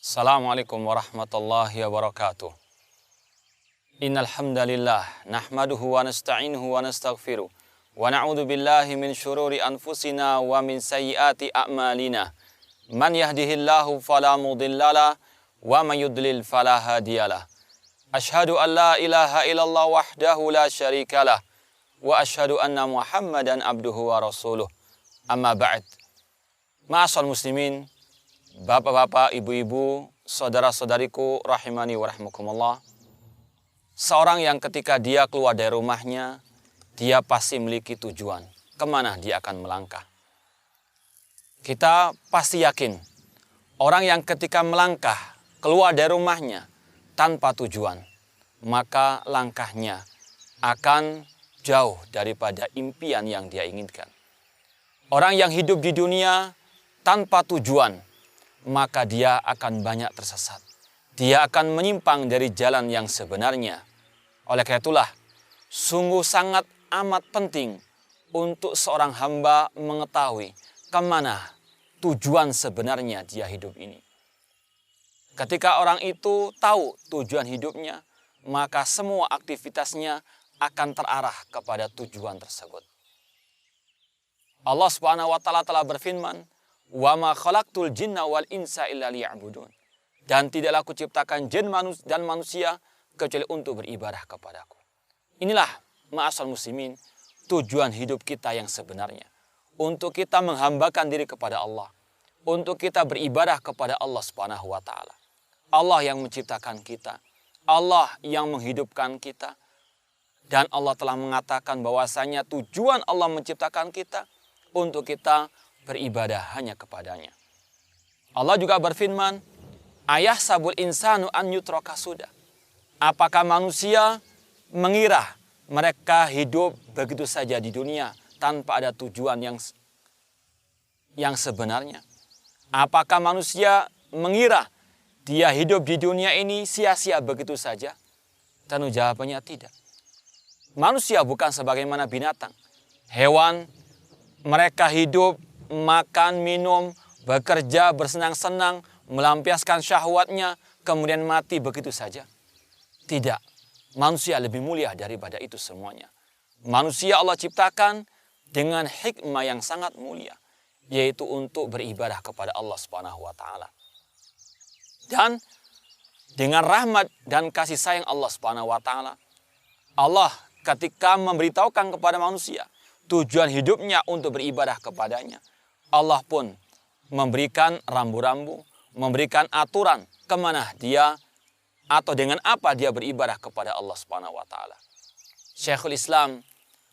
Assalamualaikum warahmatullahi wabarakatuh. Innal hamdalillah nahmaduhu wa nasta'inuhu wa nastaghfiruh wa na'udzu billahi min syururi anfusina wa min sayyiati a'malina. Man yahdihillahu fala mudhillalah wa man yudlil fala hadiyalah. Asyhadu an la ilaha illallah wahdahu la syarikalah wa asyhadu anna Muhammadan abduhu wa rasuluh. Amma ba'd. Ma'asal muslimin, bapak-bapak, ibu-ibu, saudara-saudariku rahimani wa rahmakumullah. Seorang yang ketika dia keluar dari rumahnya, dia pasti memiliki tujuan kemana dia akan melangkah. Kita pasti yakin orang yang ketika melangkah keluar dari rumahnya tanpa tujuan, maka langkahnya akan jauh daripada impian yang dia inginkan. Orang yang hidup di dunia tanpa tujuan, maka dia akan banyak tersesat. Dia akan menyimpang dari jalan yang sebenarnya. Oleh karena itulah, sungguh sangat amat penting untuk seorang hamba mengetahui kemana tujuan sebenarnya dia hidup ini. Ketika orang itu tahu tujuan hidupnya, maka semua aktivitasnya akan terarah kepada tujuan tersebut. Allah Subhanahu wa taala telah berfirman, "Wa ma khalaqtul jinna wal insa illa liya'budun." Dan tidaklah aku ciptakan jin dan manusia kecuali untuk beribadah kepadaku. Inilah ma'asal muslimin tujuan hidup kita yang sebenarnya. Untuk kita menghambakan diri kepada Allah. Untuk kita beribadah kepada Allah Subhanahu wa taala. Allah yang menciptakan kita. Allah yang menghidupkan kita. Dan Allah telah mengatakan bahwasanya tujuan Allah menciptakan kita untuk kita beribadah hanya kepadanya. Allah juga berfirman, "Ayah sabul insanu an yutraka sudah." Apakah manusia mengira mereka hidup begitu saja di dunia tanpa ada tujuan yang sebenarnya? Apakah manusia mengira dia hidup di dunia ini sia-sia begitu saja? Tentu jawabannya tidak. Manusia bukan sebagaimana binatang. Hewan, mereka hidup, makan, minum, bekerja, bersenang-senang, melampiaskan syahwatnya, kemudian mati begitu saja. Tidak, manusia lebih mulia daripada itu semuanya. Manusia Allah ciptakan dengan hikmah yang sangat mulia, yaitu untuk beribadah kepada Allah Subhanahu wa taala. Dan dengan rahmat dan kasih sayang Allah Subhanahu wa taala, Allah ketika memberitahukan kepada manusia tujuan hidupnya untuk beribadah kepadanya, Allah pun memberikan rambu-rambu, memberikan aturan kemana dia atau dengan apa dia beribadah kepada Allah Subhanahu wa taala. Syekhul Islam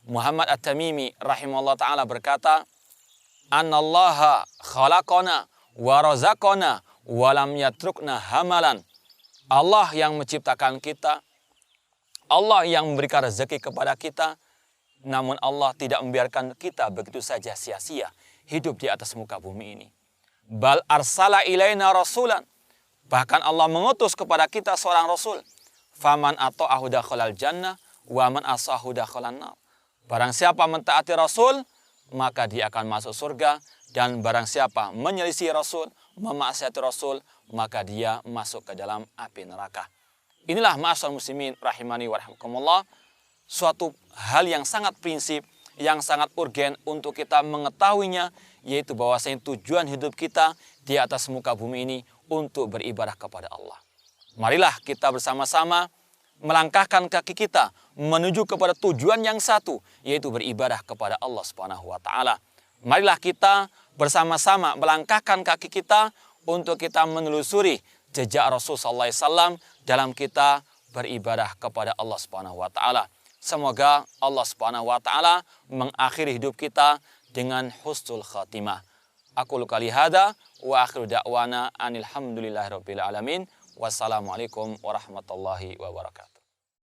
Muhammad At-Tamimi rahimahullah taala berkata, "Annallaha khalaqana wa razaqana wa lam yatrukna hamalan." Allah yang menciptakan kita, Allah yang memberikan rezeki kepada kita, namun Allah tidak membiarkan kita begitu saja sia-sia hidup di atas muka bumi ini. Bal arsala ilaina rasulan. Bahkan Allah mengutus kepada kita seorang rasul. Faman ata'ahu dakhalal jannah wa man asahu dakhalan nar. Barang siapa mentaati rasul, maka dia akan masuk surga, dan barang siapa menyelisih rasul, memaksiati rasul, maka dia masuk ke dalam api neraka. Inilah ma'asal muslimin rahimani wa rahmakumullah, suatu hal yang sangat prinsip, yang sangat urgen untuk kita mengetahuinya, yaitu bahwasanya tujuan hidup kita di atas muka bumi ini untuk beribadah kepada Allah. Marilah kita bersama-sama melangkahkan kaki kita menuju kepada tujuan yang satu, yaitu beribadah kepada Allah Subhanahu wa taala. Marilah kita bersama-sama melangkahkan kaki kita untuk kita menelusuri jejak Rasul sallallahu alaihi wasallam dalam kita beribadah kepada Allah Subhanahu wa taala. Semoga Allah Subhanahu wa taala mengakhiri hidup kita dengan husnul khatimah. Aqulu qali hada wa akhiru da'wana anil hamdulillahirabbil alamin. Wassalamualaikum warahmatullahi wabarakatuh.